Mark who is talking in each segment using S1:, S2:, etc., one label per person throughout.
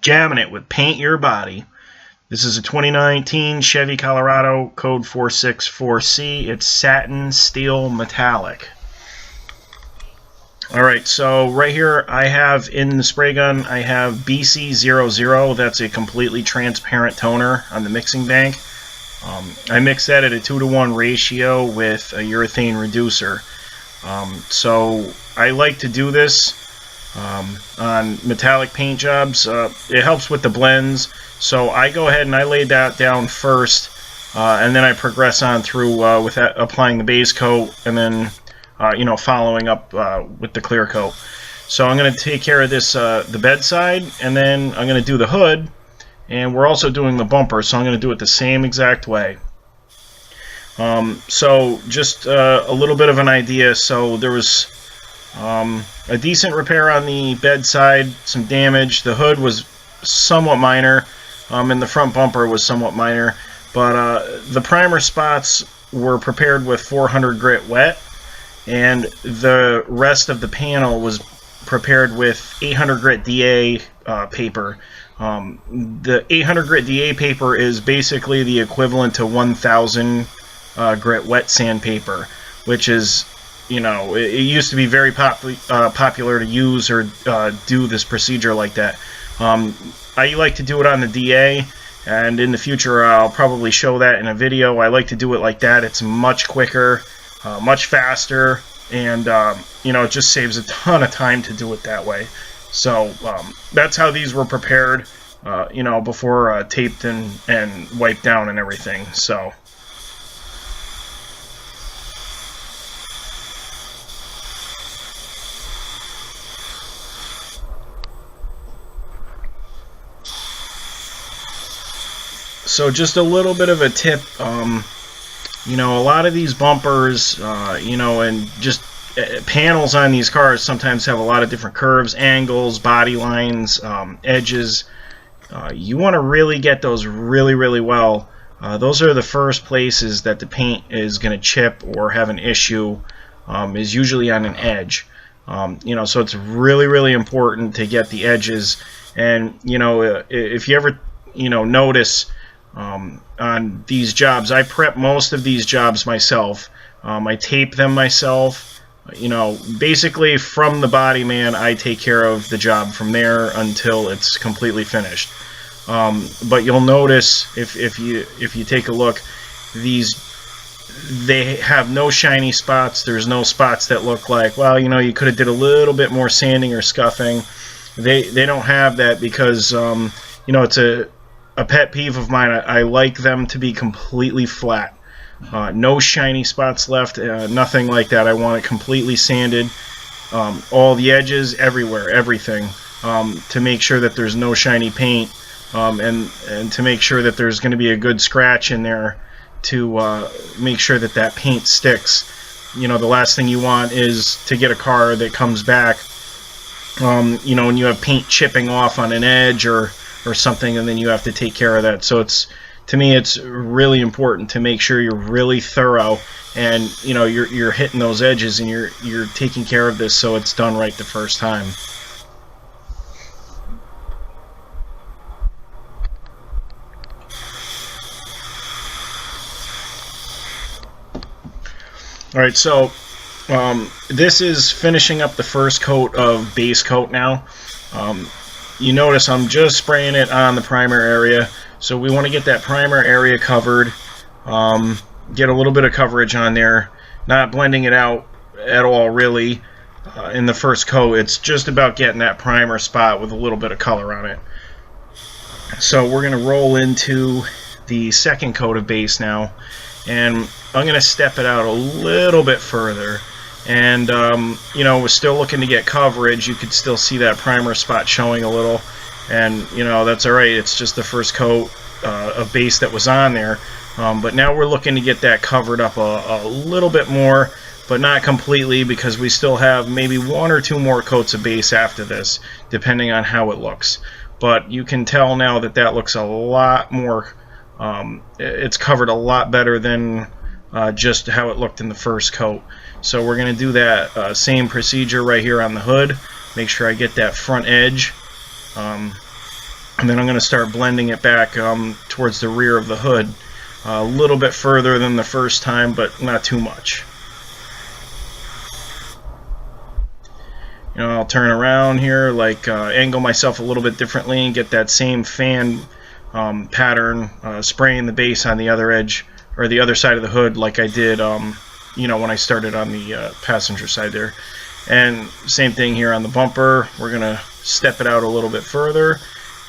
S1: jamming it with Paint Your Body. This is a 2019 Chevy Colorado, code 464C. It's satin steel metallic. Alright, so right here I have in the spray gun, I have BC00. That's a completely transparent toner on the mixing bank. I mix that at a 2-to-1 ratio with a urethane reducer. So I like to do this on metallic paint jobs. It helps with the blends. So I go ahead and I lay that down first, and then I progress on through with that, applying the base coat, and then following up with the clear coat. So I'm going to take care of this, the bedside, and then I'm going to do the hood, and we're also doing the bumper, so I'm going to do it the same exact way. So just a little bit of an idea. So there was a decent repair on the bedside, some damage. The hood was somewhat minor, and the front bumper was somewhat minor, but the primer spots were prepared with 400 grit wet, and the rest of the panel was prepared with 800 grit DA paper. The 800 grit DA paper is basically the equivalent to 1000 grit wet sandpaper, which is, it used to be very popular to use or do this procedure like that. I like to do it on the DA, and in the future I'll probably show that in a video. I like to do it like that. It's much quicker, much faster, and it just saves a ton of time to do it that way. So that's how these were prepared, before taped and wiped down and everything. So just a little bit of a tip, a lot of these bumpers, and just panels on these cars sometimes have a lot of different curves, angles, body lines, edges. You want to really get those really, really well. Those are the first places that the paint is going to chip or have an issue, is usually on an edge. So it's really, really important to get the edges. And, if you ever, notice, on these jobs, I prep most of these jobs myself. I tape them myself. Basically from the body, man, I take care of the job from there until it's completely finished. But you'll notice if you take a look, they have no shiny spots. There's no spots that look like, well, you could have did a little bit more sanding or scuffing. They don't have that because it's a pet peeve of mine. I like them to be completely flat. No shiny spots left, nothing like that. I want it completely sanded. All the edges, everywhere, everything, to make sure that there's no shiny paint, and to make sure that there's going to be a good scratch in there to make sure that that paint sticks. The last thing you want is to get a car that comes back, and you have paint chipping off on an edge or something, and then you have to take care of that. So to me it's really important to make sure you're really thorough, and you're hitting those edges, and you're taking care of this so it's done right the first time. Alright, so this is finishing up the first coat of base coat now. You notice I'm just spraying it on the primer area, so we want to get that primer area covered, get a little bit of coverage on there, not blending it out at all really in the first coat. It's just about getting that primer spot with a little bit of color on it. So we're going to roll into the second coat of base now, and I'm going to step it out a little bit further. And we're still looking to get coverage. You could still see that primer spot showing a little, and that's alright. It's just the first coat of base that was on there, but now we're looking to get that covered up a little bit more, but not completely, because we still have maybe 1 or 2 more coats of base after this, depending on how it looks. But you can tell now that that looks a lot more, it's covered a lot better than just how it looked in the first coat. So we're going to do that same procedure right here on the hood. Make sure I get that front edge And then I'm going to start blending it back towards the rear of the hood, a little bit further than the first time, but not too much. I'll turn around here, like angle myself a little bit differently and get that same fan pattern, spraying the base on the other edge or the other side of the hood, like I did when I started on the passenger side there. And same thing here on the bumper. We're gonna step it out a little bit further,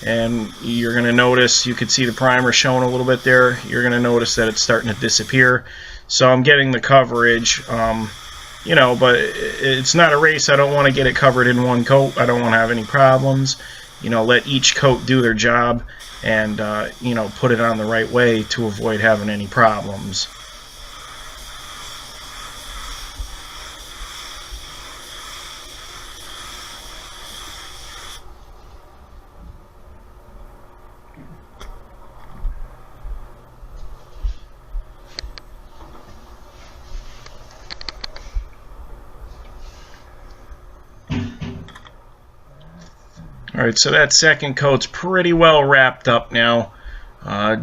S1: and you're gonna notice, you could see the primer showing a little bit there. You're gonna notice that it's starting to disappear. So I'm getting the coverage, but it's not a race. I don't want to get it covered in one coat. I don't want to have any problems. Let each coat do their job, and put it on the right way to avoid having any problems. Alright, so that second coat's pretty well wrapped up now.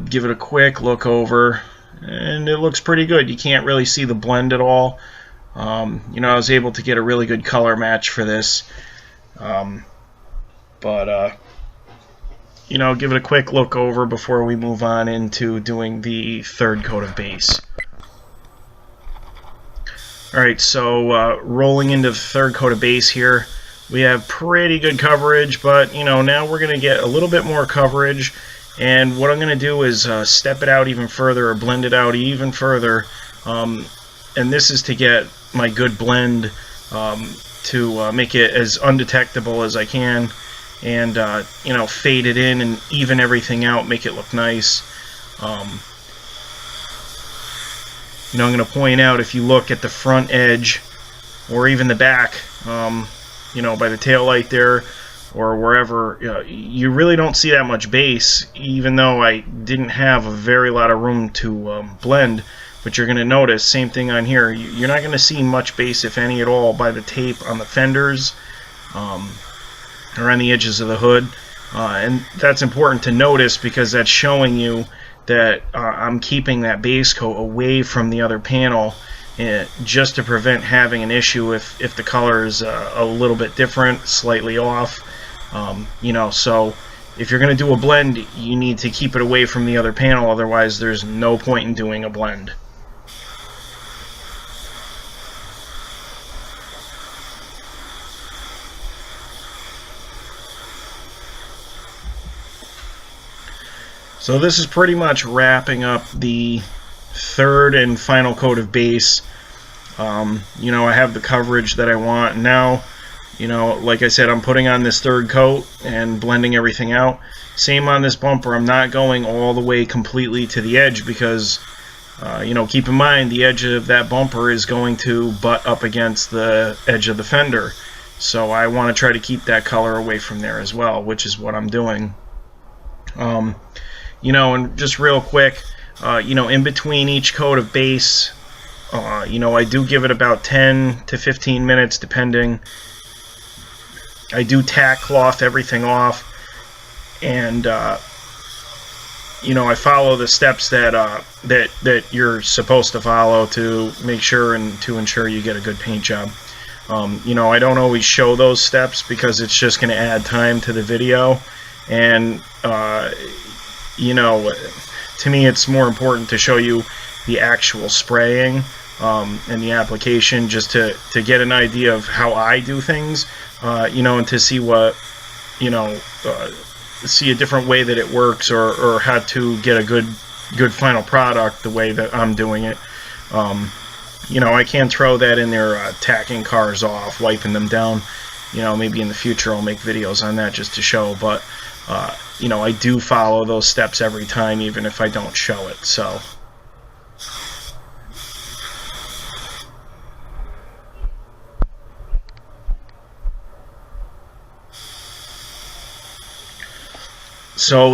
S1: Give it a quick look over, and it looks pretty good. You can't really see the blend at all. I was able to get a really good color match for this. Give it a quick look over before we move on into doing the third coat of base. Alright, so rolling into the third coat of base here. We have pretty good coverage, but now we're going to get a little bit more coverage, and what I'm going to do is step it out even further, or blend it out even further, and this is to get my good blend to make it as undetectable as I can, and fade it in and even everything out, make it look nice. I'm going to point out, if you look at the front edge or even the back, by the tail light there or wherever, you really don't see that much base, even though I didn't have a very lot of room to blend. But you're going to notice, same thing on here, you're not going to see much base, if any at all, by the tape on the fenders or on the edges of the hood. And that's important to notice, because that's showing you that I'm keeping that base coat away from the other panel, just to prevent having an issue if the color is a little bit different, slightly off. So if you're going to do a blend, you need to keep it away from the other panel, otherwise there's no point in doing a blend. So this is pretty much wrapping up the third and final coat of base. I have the coverage that I want now. Like I said, I'm putting on this third coat and blending everything out. Same on this bumper. I'm not going all the way completely to the edge, because keep in mind, the edge of that bumper is going to butt up against the edge of the fender, so I want to try to keep that color away from there as well, which is what I'm doing. And just real quick, in between each coat of base, I do give it about 10 to 15 minutes, depending. I do tack cloth everything off, and I follow the steps that you're supposed to follow to make sure and to ensure you get a good paint job. I don't always show those steps, because it's just going to add time to the video, and to me it's more important to show you the actual spraying and the application, just to get an idea of how I do things, and to see what, see a different way that it works, or how to get a good final product the way that I'm doing it. I can throw that in there, tacking cars off, wiping them down. Maybe in the future I'll make videos on that just to show, but I do follow those steps every time, even if I don't show it. So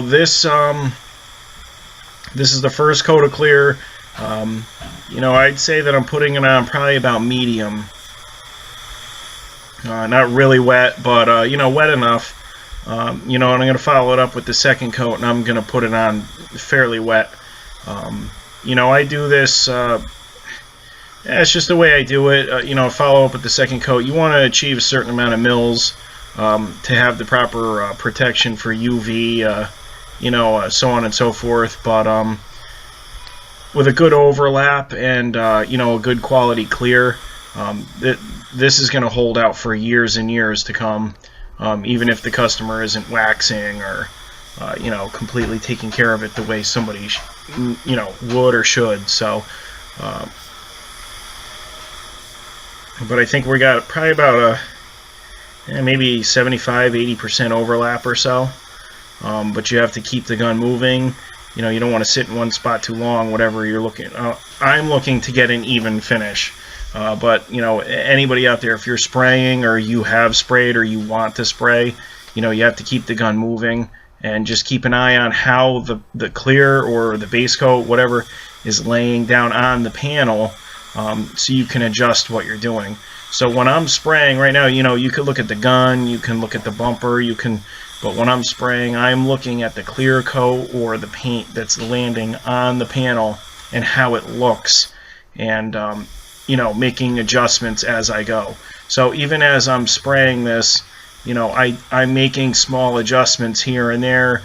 S1: this is the first coat of clear. I'd say that I'm putting it on probably about medium. Not really wet, but wet enough. You know, and I'm going to follow it up with the second coat, and I'm going to put it on fairly wet. You know, I do this, it's just the way I do it. You know, follow up with the second coat. You want to achieve a certain amount of mils to have the proper protection for UV, you know, so on and so forth. But with a good overlap and, you know, a good quality clear, this is going to hold out for years and years to come, even if the customer isn't waxing or, you know, completely taking care of it the way somebody, you know, would or should. So, but I think we got probably about maybe 75–80% overlap or so. But you have to keep the gun moving. You know, you don't want to sit in one spot too long, whatever you're looking. I'm looking to get an even finish. But, you know, anybody out there, if you're spraying or you have sprayed or you want to spray, you know, you have to keep the gun moving and just keep an eye on how the clear or the base coat, whatever, is laying down on the panel, so you can adjust what you're doing. So when I'm spraying right now, you know, you could look at the gun, you can look at the bumper, but when I'm spraying, I'm looking at the clear coat or the paint that's landing on the panel and how it looks, and you know, making adjustments as I go. So even as I'm spraying this, you know, I'm making small adjustments here and there,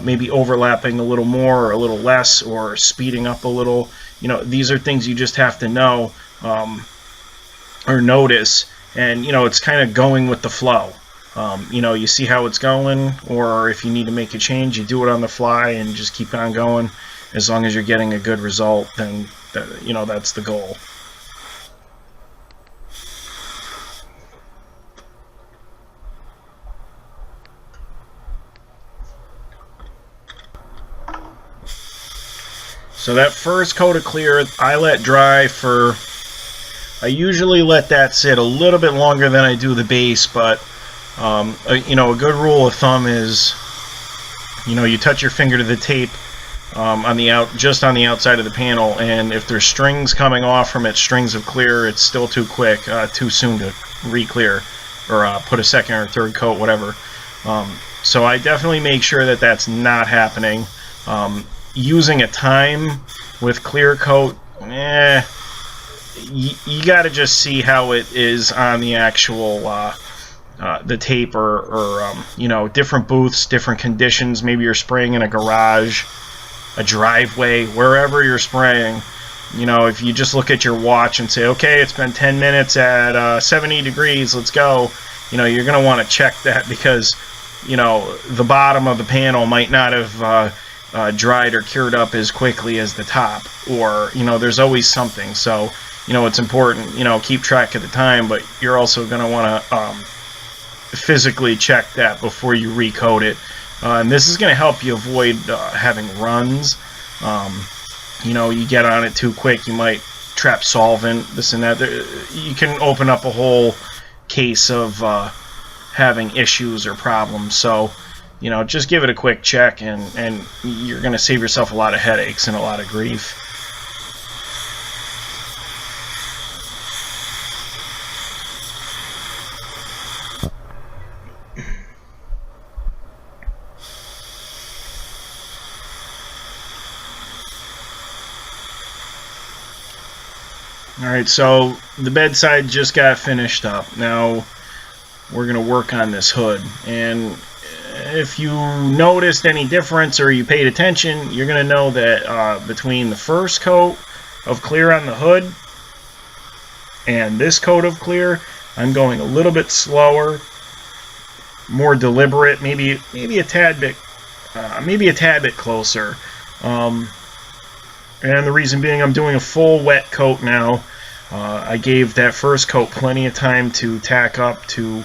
S1: maybe overlapping a little more or a little less, or speeding up a little. You know, these are things you just have to know or notice, and, you know, it's kind of going with the flow. You know, you see how it's going, or if you need to make a change, you do it on the fly and just keep on going. As long as you're getting a good result, then, you know, that's the goal. So that first coat of clear, I let dry for, I usually let that sit a little bit longer than I do the base, but you know, a good rule of thumb is, you know, you touch your finger to the tape just on the outside of the panel, and if there's strings coming off from it, strings of clear, it's still too quick, too soon to re-clear or put a second or third coat, whatever. So I definitely make sure that that's not happening. Using a time with clear coat, you got to just see how it is on the actual the tape, or you know, different booths, different conditions. Maybe you're spraying in a garage, a driveway, wherever you're spraying. You know, if you just look at your watch and say, okay, it's been 10 minutes at 70 degrees, let's go. You know, you're going to want to check that, because, you know, the bottom of the panel might not have dried or cured up as quickly as the top, or, you know, there's always something. So, you know, it's important, you know, keep track of the time, but you're also going to want to physically check that before you recoat it. And this is going to help you avoid having runs. You know, you get on it too quick, you might trap solvent, this and that. You can open up a whole case of having issues or problems. So, you know, just give it a quick check, and you're going to save yourself a lot of headaches and a lot of grief. Alright, so the bedside just got finished up. Now we're going to work on this hood, and if you noticed any difference or you paid attention, you're going to know that between the first coat of clear on the hood and this coat of clear, I'm going a little bit slower, more deliberate, maybe a tad bit closer. And the reason being, I'm doing a full wet coat now. I gave that first coat plenty of time to tack up, to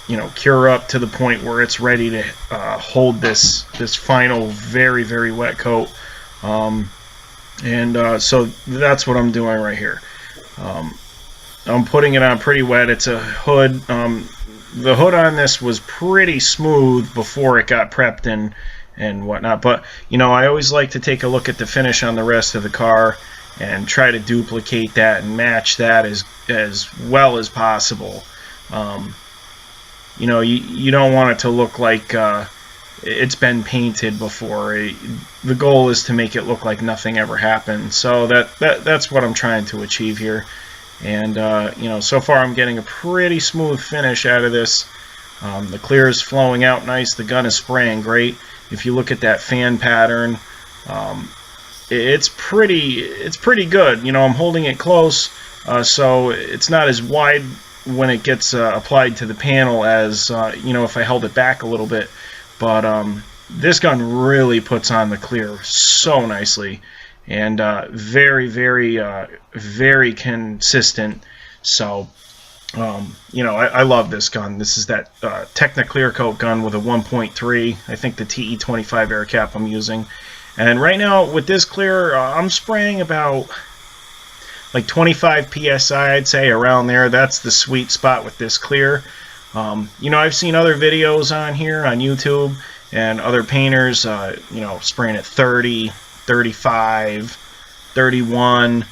S1: you know, cure up to the point where it's ready to hold this final very, very wet coat. So that's what I'm doing right here. I'm putting it on pretty wet. It's a hood. The hood on this was pretty smooth before it got prepped and whatnot, but, you know, I always like to take a look at the finish on the rest of the car and try to duplicate that and match that as well as possible. you don't want it to look like it's been painted before. The goal is to make it look like nothing ever happened. So that's what I'm trying to achieve here. And so far I'm getting a pretty smooth finish out of this. The clear is flowing out nice. The gun is spraying great. If you look at that fan pattern, it's pretty good. I'm holding it close, so it's not as wide when it gets applied to the panel as if I held it back a little bit. But this gun really puts on the clear so nicely, and very, very, very consistent. So I love this gun. This is that Techna Clear Coat gun with a 1.3. I think the TE25 air cap I'm using. And right now with this clear, I'm spraying about like 25 psi, I'd say, around there. That's the sweet spot with this clear. I've seen other videos on here on YouTube and other painters, spraying at 30, 35, 31.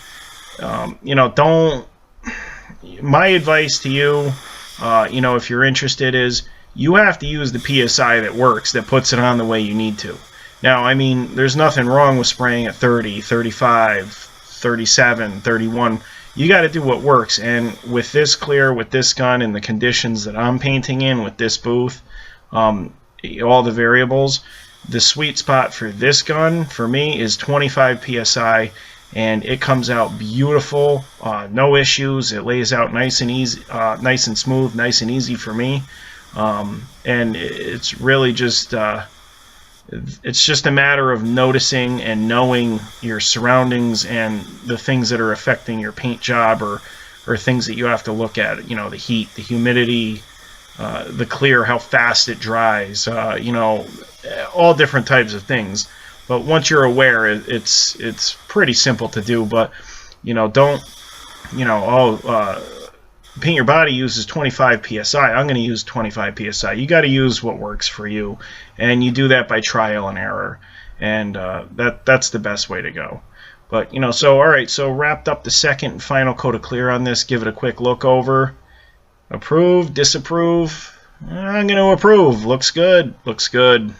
S1: My advice to you, if you're interested, is you have to use the PSI that works, that puts it on the way you need to. Now, I mean, there's nothing wrong with spraying at 30, 35, 37, 31. You got to do what works. And with this clear, with this gun, and the conditions that I'm painting in with this booth, all the variables, the sweet spot for this gun, for me, is 25 PSI. And it comes out beautiful, no issues. It lays out nice and easy, nice and smooth, nice and easy for me. And it's really just it's just a matter of noticing and knowing your surroundings and the things that are affecting your paint job, or things that you have to look at. The heat, the humidity, the clear, how fast it dries. All different types of things. But once you're aware, it's pretty simple to do. But don't Paint Your Body uses 25 psi. I'm going to use 25 psi. You got to use what works for you, and you do that by trial and error, and that's the best way to go. But so all right, so wrapped up the second and final coat of clear on this. Give it a quick look over. Approve, disapprove. I'm going to approve. Looks good. Looks good.